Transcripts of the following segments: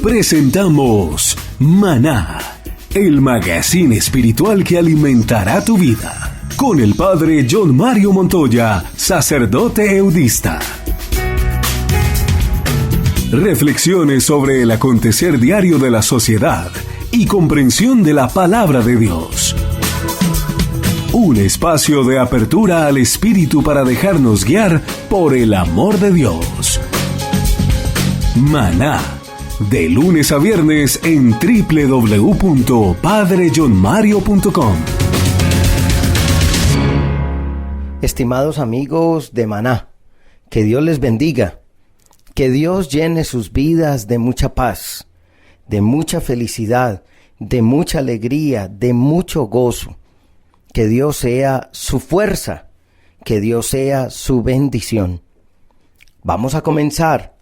Presentamos Maná, el magazine espiritual que alimentará tu vida, con el padre John Mario Montoya, sacerdote eudista. Reflexiones sobre el acontecer diario de la sociedad y comprensión de la palabra de Dios. Un espacio de apertura al espíritu para dejarnos guiar por el amor de Dios. Maná, de lunes a viernes en www.padrejohnmario.com. Estimados amigos de Maná, que Dios les bendiga, que Dios llene sus vidas de mucha paz, de mucha felicidad, de mucha alegría, de mucho gozo. Que Dios sea su fuerza, que Dios sea su bendición. Vamos a comenzar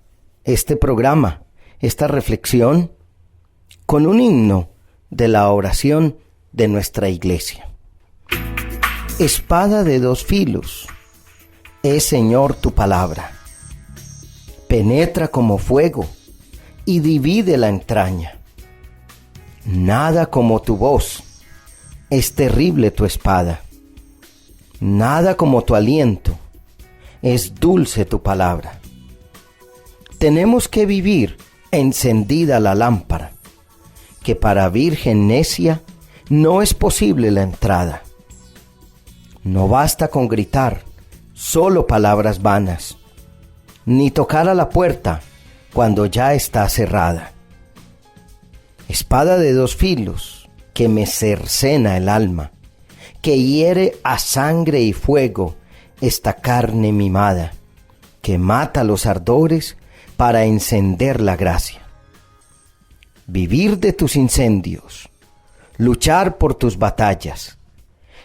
este programa, esta reflexión, con un himno de la oración de nuestra iglesia. Espada de dos filos, es Señor tu palabra. Penetra como fuego y divide la entraña. Nada como tu voz, es terrible tu espada. Nada como tu aliento, es dulce tu palabra. Tenemos que vivir encendida la lámpara, que para virgen necia no es posible la entrada. No basta con gritar solo palabras vanas, ni tocar a la puerta cuando ya está cerrada. Espada de dos filos, que me cercena el alma, que hiere a sangre y fuego esta carne mimada, que mata los ardores para encender la gracia. Vivir de tus incendios, luchar por tus batallas,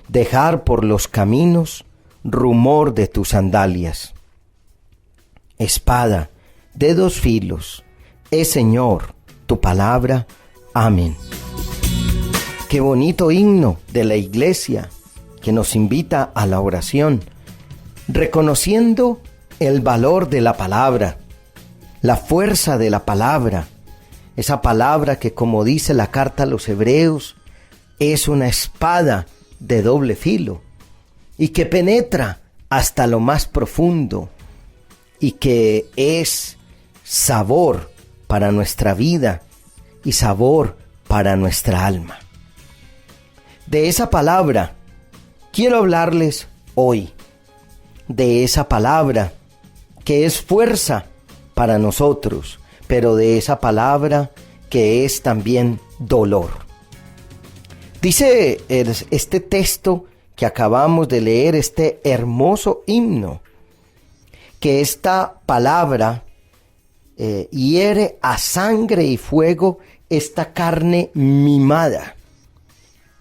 dejar por los caminos rumor de tus sandalias. Espada de dos filos, es Señor tu palabra. Amén. Qué bonito himno de la iglesia que nos invita a la oración, reconociendo el valor de la palabra, la fuerza de la palabra, esa palabra que, como dice la carta a los Hebreos, es una espada de doble filo y que penetra hasta lo más profundo y que es sabor para nuestra vida y sabor para nuestra alma. De esa palabra quiero hablarles hoy, de esa palabra que es fuerza para nosotros, pero de esa palabra que es también dolor. Dice este texto que acabamos de leer, este hermoso himno, que esta palabra hiere a sangre y fuego esta carne mimada.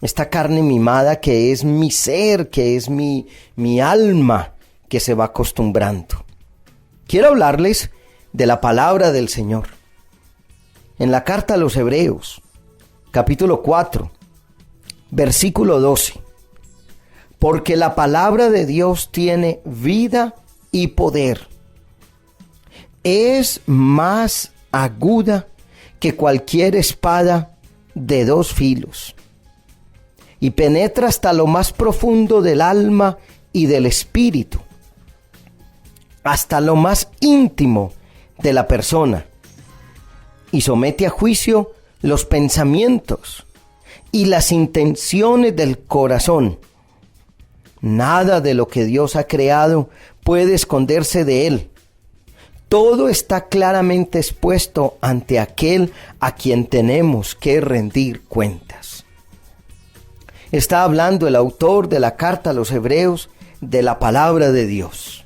Esta carne mimada que es mi ser, que es mi alma, que se va acostumbrando. Quiero hablarles de la palabra del Señor. En la carta a los Hebreos, capítulo 4, versículo 12. Porque la palabra de Dios tiene vida y poder. Es más aguda que cualquier espada de dos filos, y penetra hasta lo más profundo del alma y del espíritu, hasta lo más íntimo de la persona, y somete a juicio los pensamientos y las intenciones del corazón. Nada de lo que Dios ha creado puede esconderse de él. Todo está claramente expuesto ante aquel a quien tenemos que rendir cuentas. Está hablando el autor de la carta a los Hebreos de la palabra de Dios.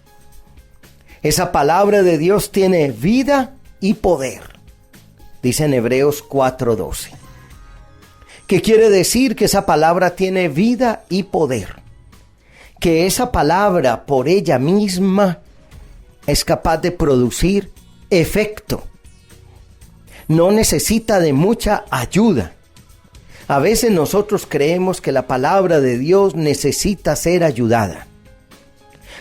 Esa palabra de Dios tiene vida y poder, dice en Hebreos 4:12. ¿Qué quiere decir que esa palabra tiene vida y poder? Que esa palabra por ella misma es capaz de producir efecto. No necesita de mucha ayuda. A veces nosotros creemos que la palabra de Dios necesita ser ayudada.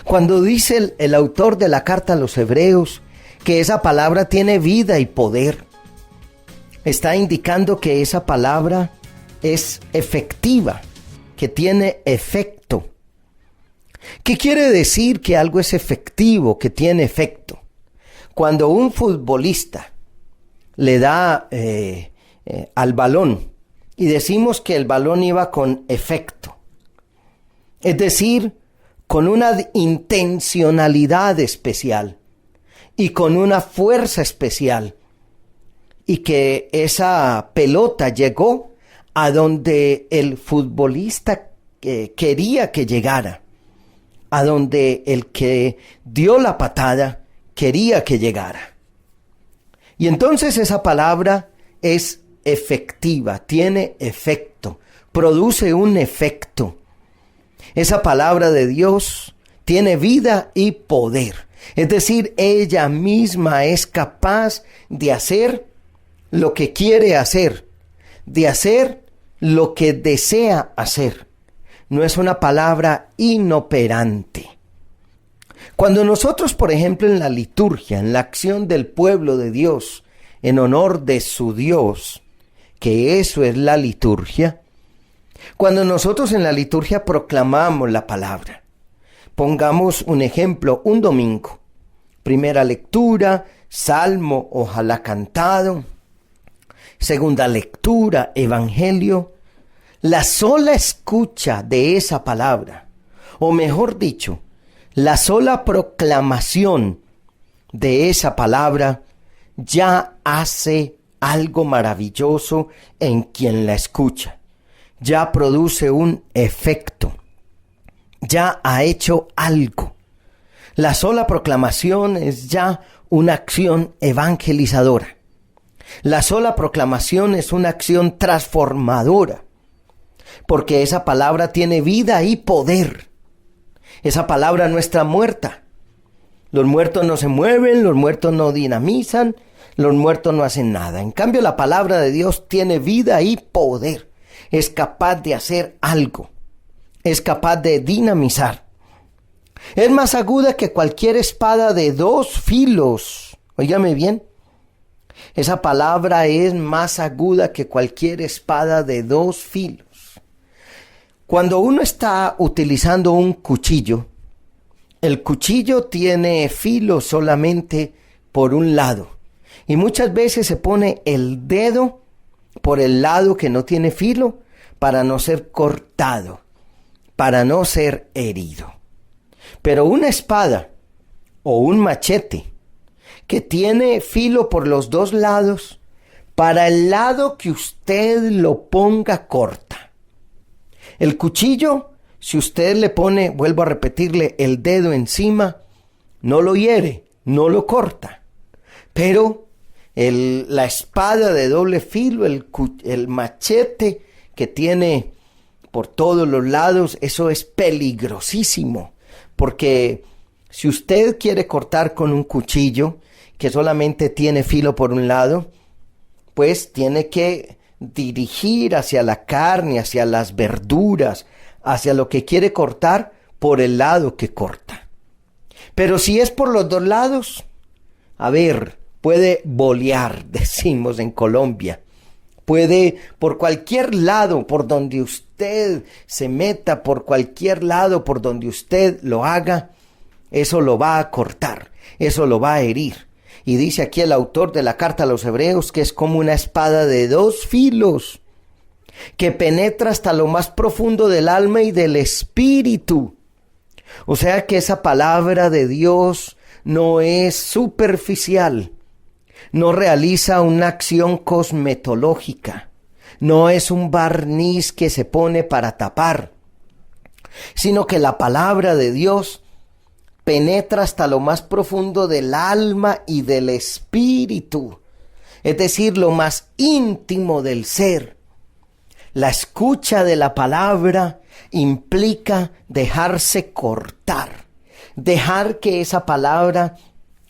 Cuando dice el autor de la carta a los Hebreos que esa palabra tiene vida y poder, está indicando que esa palabra es efectiva, que tiene efecto. ¿Qué quiere decir que algo es efectivo, que tiene efecto? Cuando un futbolista le da al balón y decimos que el balón iba con efecto, es decir, con una intencionalidad especial y con una fuerza especial, y que esa pelota llegó a donde el futbolista quería que llegara, a donde el que dio la patada quería que llegara. Y entonces esa palabra es efectiva, tiene efecto, produce un efecto. Esa palabra de Dios tiene vida y poder. Es decir, ella misma es capaz de hacer lo que quiere hacer, de hacer lo que desea hacer. No es una palabra inoperante. Cuando nosotros, por ejemplo, en la liturgia, en la acción del pueblo de Dios, en honor de su Dios, que eso es la liturgia, cuando nosotros en la liturgia proclamamos la palabra, pongamos un ejemplo, un domingo, primera lectura, salmo, ojalá cantado, segunda lectura, evangelio, la sola escucha de esa palabra, o mejor dicho, la sola proclamación de esa palabra ya hace algo maravilloso en quien la escucha. Ya produce un efecto, ya ha hecho algo. La sola proclamación es ya una acción evangelizadora. La sola proclamación es una acción transformadora, porque esa palabra tiene vida y poder. Esa palabra no está muerta. Los muertos no se mueven, los muertos no dinamizan, los muertos no hacen nada. En cambio, la palabra de Dios tiene vida y poder. Es capaz de hacer algo. Es capaz de dinamizar. Es más aguda que cualquier espada de 2 filos. Óigame bien. Esa palabra es más aguda que cualquier espada de 2 filos. Cuando uno está utilizando un cuchillo, el cuchillo tiene filo solamente por un lado. Y muchas veces se pone el dedo por el lado que no tiene filo para no ser cortado, para no ser herido. Pero una espada o un machete que tiene filo por los 2 lados, para el lado que usted lo ponga corta. El cuchillo, si usted le pone, vuelvo a repetirle, el dedo encima, no lo hiere, no lo corta. Pero la espada de doble filo, el machete que tiene por todos los lados, eso es peligrosísimo. Porque si usted quiere cortar con un cuchillo que solamente tiene filo por un lado, pues tiene que dirigir hacia la carne, hacia las verduras, hacia lo que quiere cortar por el lado que corta. Pero si es por los 2 lados, a ver, puede bolear, decimos en Colombia. Puede por cualquier lado, por donde usted se meta, por cualquier lado, por donde usted lo haga, eso lo va a cortar, eso lo va a herir. Y dice aquí el autor de la carta a los Hebreos que es como una espada de 2 filos, que penetra hasta lo más profundo del alma y del espíritu. O sea que esa palabra de Dios no es superficial, no realiza una acción cosmetológica, no es un barniz que se pone para tapar, sino que la palabra de Dios penetra hasta lo más profundo del alma y del espíritu, es decir, lo más íntimo del ser. La escucha de la palabra implica dejarse cortar, dejar que esa palabra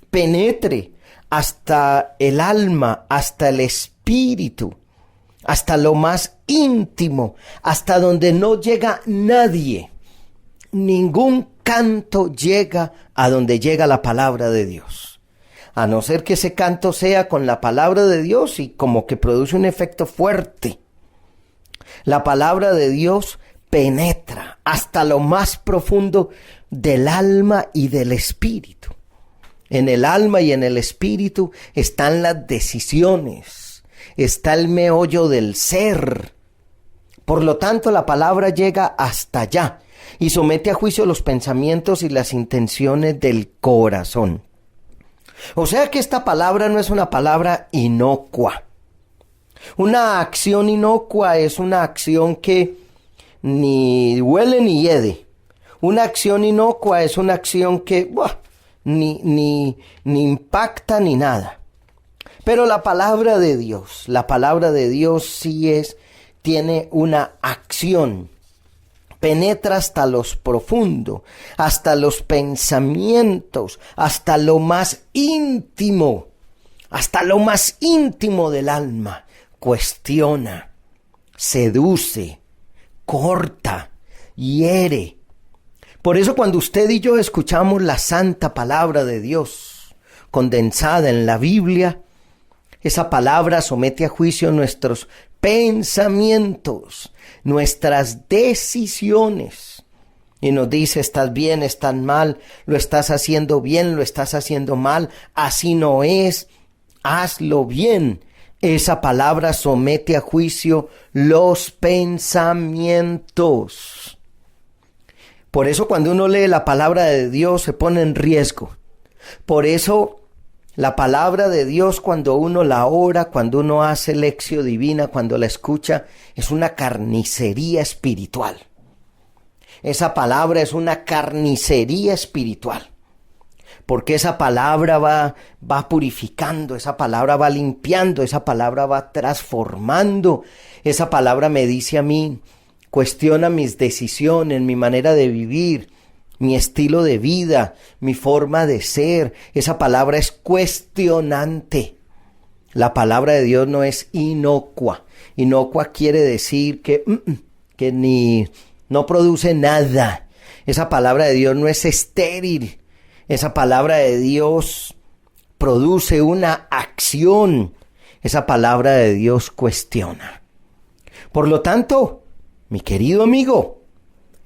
penetre hasta el alma, hasta el espíritu, hasta lo más íntimo, hasta donde no llega nadie, ningún canto llega a donde llega la palabra de Dios. A no ser que ese canto sea con la palabra de Dios y como que produce un efecto fuerte. La palabra de Dios penetra hasta lo más profundo del alma y del espíritu. En el alma y en el espíritu están las decisiones, está el meollo del ser. Por lo tanto, la palabra llega hasta allá y somete a juicio los pensamientos y las intenciones del corazón. O sea que esta palabra no es una palabra inocua. Una acción inocua es una acción que ni huele ni hiede. Una acción inocua es una acción que ni impacta ni nada. Pero la palabra de Dios sí tiene una acción. Penetra hasta los profundos, hasta los pensamientos, hasta lo más íntimo del alma. Cuestiona, seduce, corta, hiere. Por eso cuando usted y yo escuchamos la santa palabra de Dios condensada en la Biblia, esa palabra somete a juicio nuestros pensamientos, nuestras decisiones. Y nos dice, estás bien, estás mal, lo estás haciendo bien, lo estás haciendo mal, así no es, hazlo bien. Esa palabra somete a juicio los pensamientos. Por eso cuando uno lee la palabra de Dios se pone en riesgo. Por eso la palabra de Dios, cuando uno la ora, cuando uno hace lección divina, cuando la escucha, es una carnicería espiritual. Esa palabra es una carnicería espiritual. Porque esa palabra va purificando, esa palabra va limpiando, esa palabra va transformando. Esa palabra me dice a mí, cuestiona mis decisiones, mi manera de vivir, mi estilo de vida, mi forma de ser. Esa palabra es cuestionante. La palabra de Dios no es inocua. Inocua quiere decir que no produce nada. Esa palabra de Dios no es estéril. Esa palabra de Dios produce una acción. Esa palabra de Dios cuestiona. Por lo tanto, mi querido amigo,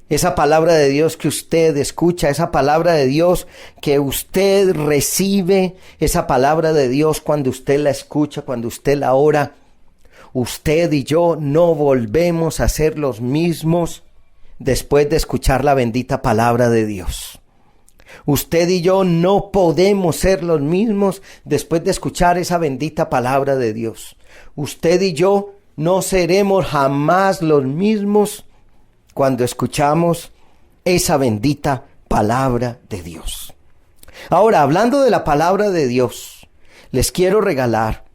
esa palabra de Dios que usted escucha, esa palabra de Dios que usted recibe, esa palabra de Dios cuando usted la escucha, cuando usted la ora, usted y yo no volvemos a ser los mismos después de escuchar la bendita palabra de Dios. Usted y yo no podemos ser los mismos después de escuchar esa bendita palabra de Dios. Usted y yo no seremos jamás los mismos cuando escuchamos esa bendita palabra de Dios. Ahora, hablando de la palabra de Dios, les quiero regalar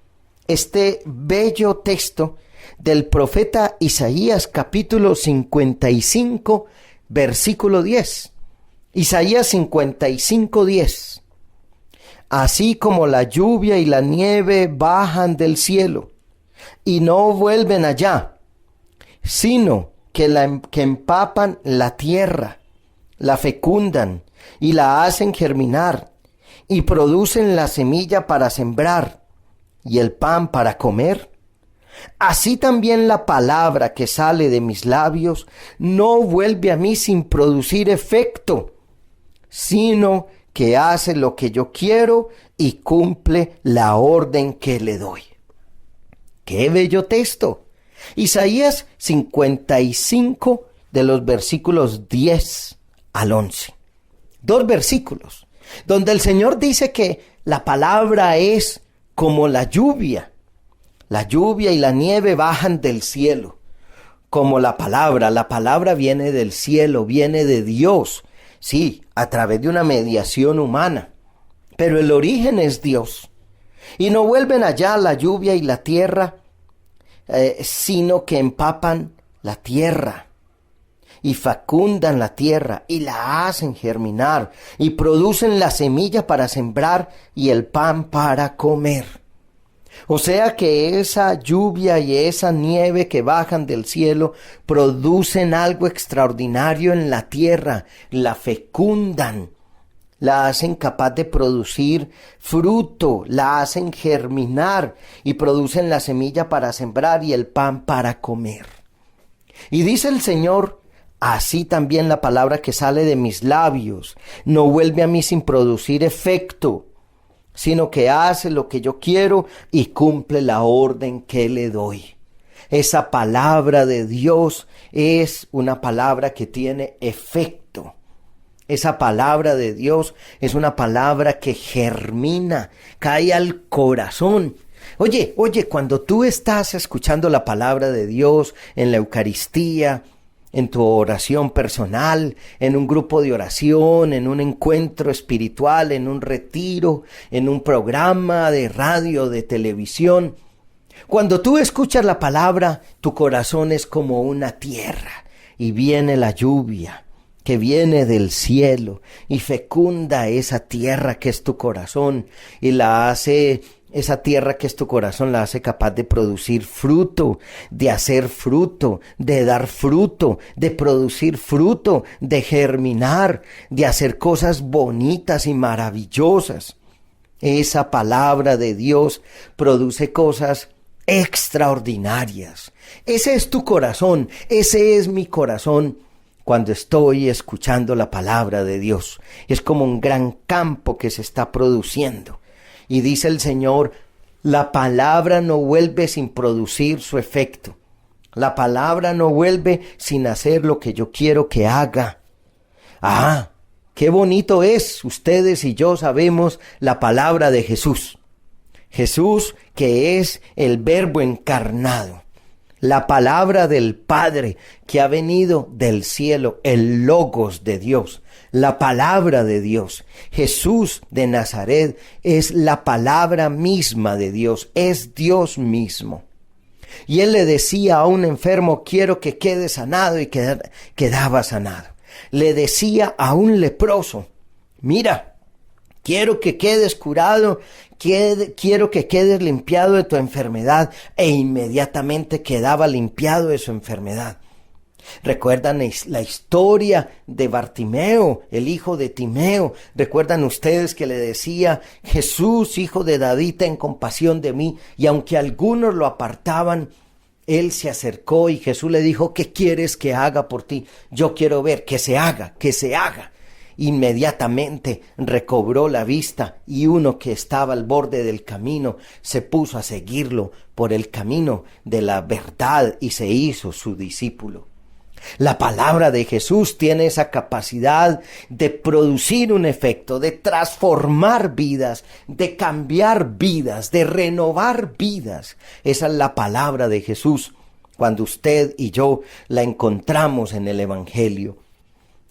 este bello texto del profeta Isaías, capítulo 55, versículo 10. Isaías 55, 10. Así como la lluvia y la nieve bajan del cielo y no vuelven allá, sino que empapan la tierra, la fecundan y la hacen germinar y producen la semilla para sembrar y el pan para comer, así también la palabra que sale de mis labios no vuelve a mí sin producir efecto, sino que hace lo que yo quiero y cumple la orden que le doy. ¡Qué bello texto! Isaías 55 de los versículos 10 al 11. 2 versículos donde el Señor dice que la palabra es como la lluvia. La lluvia y la nieve bajan del cielo. Como la palabra viene del cielo, viene de Dios. Sí, a través de una mediación humana. Pero el origen es Dios. Y no vuelven allá la lluvia y la tierra, sino que empapan la tierra. Y fecundan la tierra y la hacen germinar. Y producen la semilla para sembrar y el pan para comer. O sea que esa lluvia y esa nieve que bajan del cielo producen algo extraordinario en la tierra, la fecundan, la hacen capaz de producir fruto, la hacen germinar y producen la semilla para sembrar y el pan para comer. Y dice el Señor, así también la palabra que sale de mis labios no vuelve a mí sin producir efecto, sino que hace lo que yo quiero y cumple la orden que le doy. Esa palabra de Dios es una palabra que tiene efecto. Esa palabra de Dios es una palabra que germina, cae al corazón. Oye, cuando tú estás escuchando la palabra de Dios en la Eucaristía, en tu oración personal, en un grupo de oración, en un encuentro espiritual, en un retiro, en un programa de radio, de televisión. Cuando tú escuchas la palabra, tu corazón es como una tierra y viene la lluvia que viene del cielo y fecunda esa tierra que es tu corazón y esa tierra que es tu corazón la hace capaz de producir fruto, de hacer fruto, de dar fruto, de producir fruto, de germinar, de hacer cosas bonitas y maravillosas. Esa palabra de Dios produce cosas extraordinarias. Ese es tu corazón, ese es mi corazón. Cuando estoy escuchando la palabra de Dios, es como un gran campo que se está produciendo. Y dice el Señor, la palabra no vuelve sin producir su efecto. La palabra no vuelve sin hacer lo que yo quiero que haga. Ah, qué bonito es. Ustedes y yo sabemos la palabra de Jesús. Jesús que es el Verbo encarnado. La palabra del Padre que ha venido del cielo, el Logos de Dios, la palabra de Dios. Jesús de Nazaret es la palabra misma de Dios, es Dios mismo. Y él le decía a un enfermo, quiero que quede sanado, y quedaba sanado. Le decía a un leproso, mira, quiero que quedes curado, quiero que quedes limpiado de tu enfermedad. E inmediatamente quedaba limpiado de su enfermedad. ¿Recuerdan la historia de Bartimeo, el hijo de Timeo? ¿Recuerdan ustedes que le decía, Jesús, hijo de David, ten compasión de mí? Y aunque algunos lo apartaban, él se acercó y Jesús le dijo, ¿qué quieres que haga por ti? Yo quiero ver, que se haga, que se haga. Inmediatamente recobró la vista y uno que estaba al borde del camino se puso a seguirlo por el camino de la verdad y se hizo su discípulo. La palabra de Jesús tiene esa capacidad de producir un efecto, de transformar vidas, de cambiar vidas, de renovar vidas. Esa es la palabra de Jesús cuando usted y yo la encontramos en el Evangelio.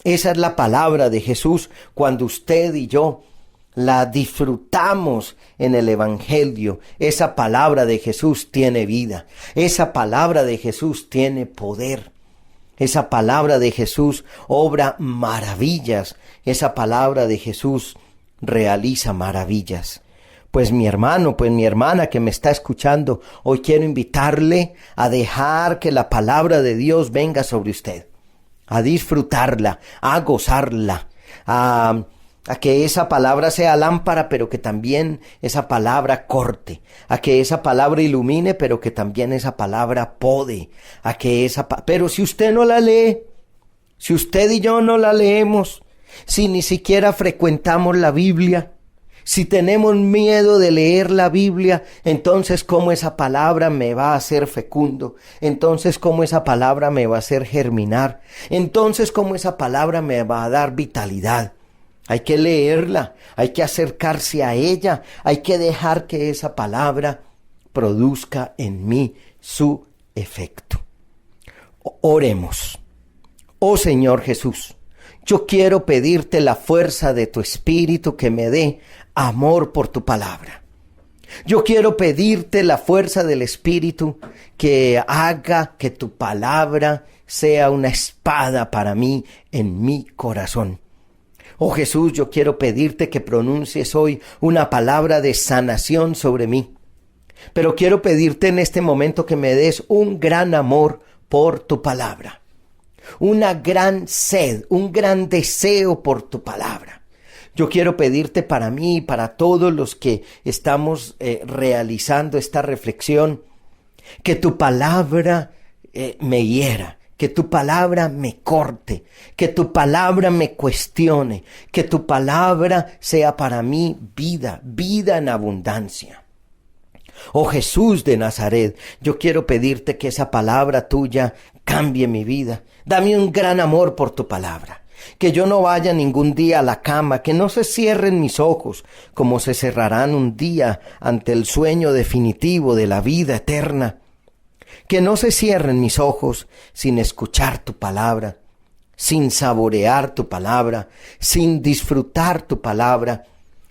Esa es la palabra de Jesús cuando usted y yo la disfrutamos en el Evangelio. Esa palabra de Jesús tiene vida. Esa palabra de Jesús tiene poder. Esa palabra de Jesús obra maravillas. Esa palabra de Jesús realiza maravillas. Pues mi hermano, pues mi hermana que me está escuchando, hoy quiero invitarle a dejar que la palabra de Dios venga sobre usted. A disfrutarla, a gozarla, a que esa palabra sea lámpara, pero que también esa palabra corte, a que esa palabra ilumine, pero que también esa palabra pode, pero si usted no la lee, si usted y yo no la leemos, si ni siquiera frecuentamos la Biblia, si tenemos miedo de leer la Biblia, entonces ¿cómo esa palabra me va a hacer fecundo? Entonces ¿cómo esa palabra me va a hacer germinar? Entonces ¿cómo esa palabra me va a dar vitalidad? Hay que leerla, hay que acercarse a ella, hay que dejar que esa palabra produzca en mí su efecto. Oremos. Oh Señor Jesús, yo quiero pedirte la fuerza de tu Espíritu que me dé amor por tu palabra. Yo quiero pedirte la fuerza del Espíritu que haga que tu palabra sea una espada para mí en mi corazón. Oh Jesús, yo quiero pedirte que pronuncies hoy una palabra de sanación sobre mí. Pero quiero pedirte en este momento que me des un gran amor por tu palabra, una gran sed, un gran deseo por tu palabra. Yo quiero pedirte para mí y para todos los que estamos realizando esta reflexión, que tu palabra me hiera, que tu palabra me corte, que tu palabra me cuestione, que tu palabra sea para mí vida, vida en abundancia. Oh Jesús de Nazaret, yo quiero pedirte que esa palabra tuya cambie mi vida. Dame un gran amor por tu palabra. Que yo no vaya ningún día a la cama, que no se cierren mis ojos, como se cerrarán un día ante el sueño definitivo de la vida eterna. Que no se cierren mis ojos sin escuchar tu palabra, sin saborear tu palabra, sin disfrutar tu palabra,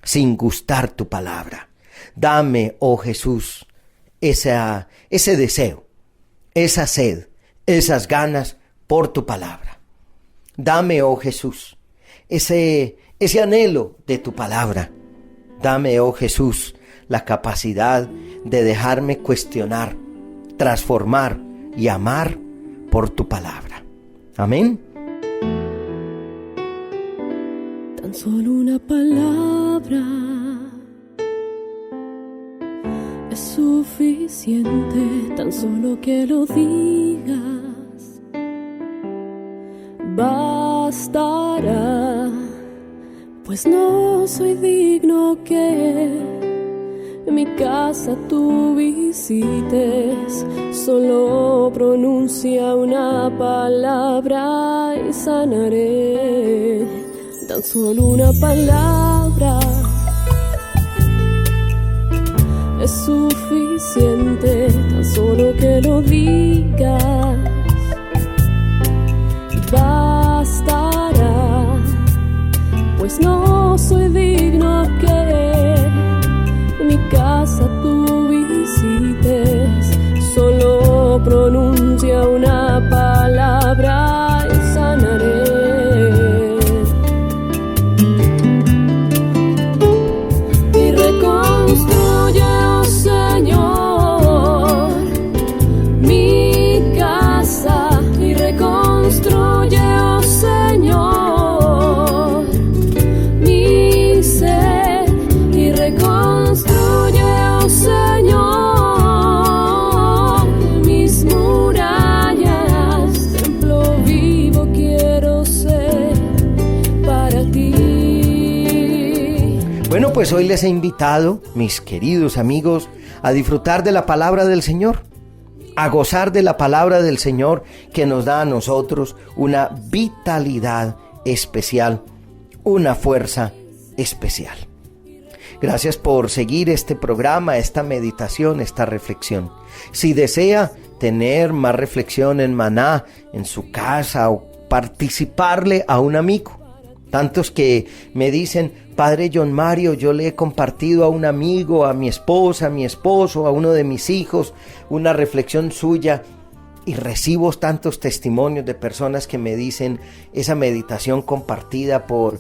sin gustar tu palabra. Dame, oh Jesús, ese deseo, esa sed, esas ganas por tu palabra. Dame, oh Jesús, ese anhelo de tu palabra. Dame, oh Jesús, la capacidad de dejarme cuestionar, transformar y amar por tu palabra. Amén. Tan solo una palabra es suficiente, tan solo que lo digas bastará, pues no soy digno que en mi casa tú visites. Solo pronuncia una palabra y sanaré. Tan solo una palabra es suficiente, tan solo que lo digas bastará, pues no soy digno que en mi casa tú visites. Solo pronuncia una palabra y sanaré. Y reconstruye, oh Señor, mi casa. Y reconstruye, oh Señor, mi ser. Y reconstruye, oh Señor, mis murallas. Templo vivo quiero ser para ti. Bueno, pues hoy les he invitado, mis queridos amigos, a disfrutar de la palabra del Señor, a gozar de la palabra del Señor que nos da a nosotros una vitalidad especial, una fuerza especial. Gracias por seguir este programa, esta meditación, esta reflexión. Si desea tener más reflexión en Maná, en su casa, o participarle a un amigo, tantos que me dicen: Padre John Mario, yo le he compartido a un amigo, a mi esposa, a mi esposo, a uno de mis hijos, una reflexión suya, y recibo tantos testimonios de personas que me dicen: esa meditación compartida por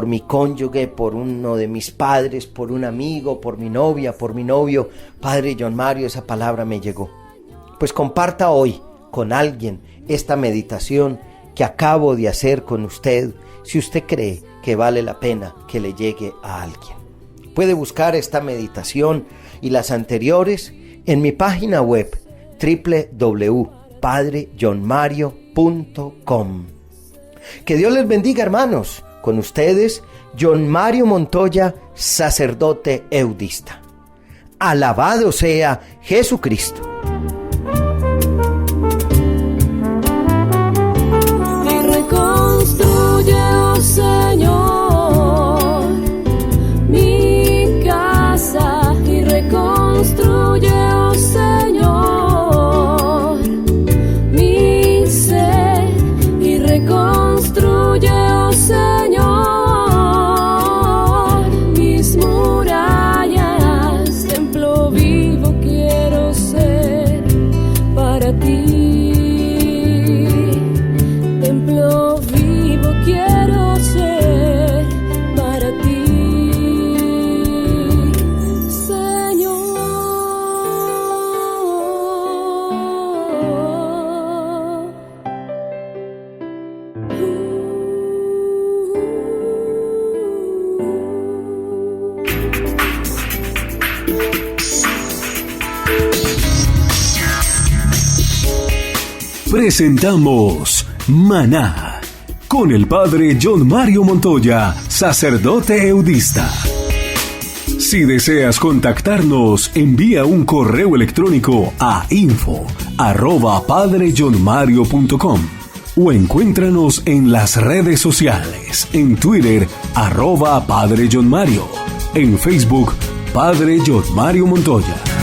mi cónyuge, por uno de mis padres, por un amigo, por mi novia, por mi novio, Padre John Mario, esa palabra me llegó. Pues comparta hoy con alguien esta meditación que acabo de hacer con usted, si usted cree que vale la pena que le llegue a alguien. Puede buscar esta meditación y las anteriores en mi página web www.padrejohnmario.com. Que Dios les bendiga, hermanos. Con ustedes, John Mario Montoya, sacerdote eudista. Alabado sea Jesucristo. Reconstruye, oh Señor, mi casa. Y reconstruye, oh Señor, mi ser. Y reconstruye, oh Señor, mis murallas. Templo vivo quiero ser para ti. Templo vivo quiero ser. presentamos Maná con el Padre John Mario Montoya, sacerdote eudista. Si deseas contactarnos, envía un correo electrónico a info@padrejohnmario.com o encuéntranos en las redes sociales, en Twitter @Padre John Mario, en Facebook Padre John Mario Montoya.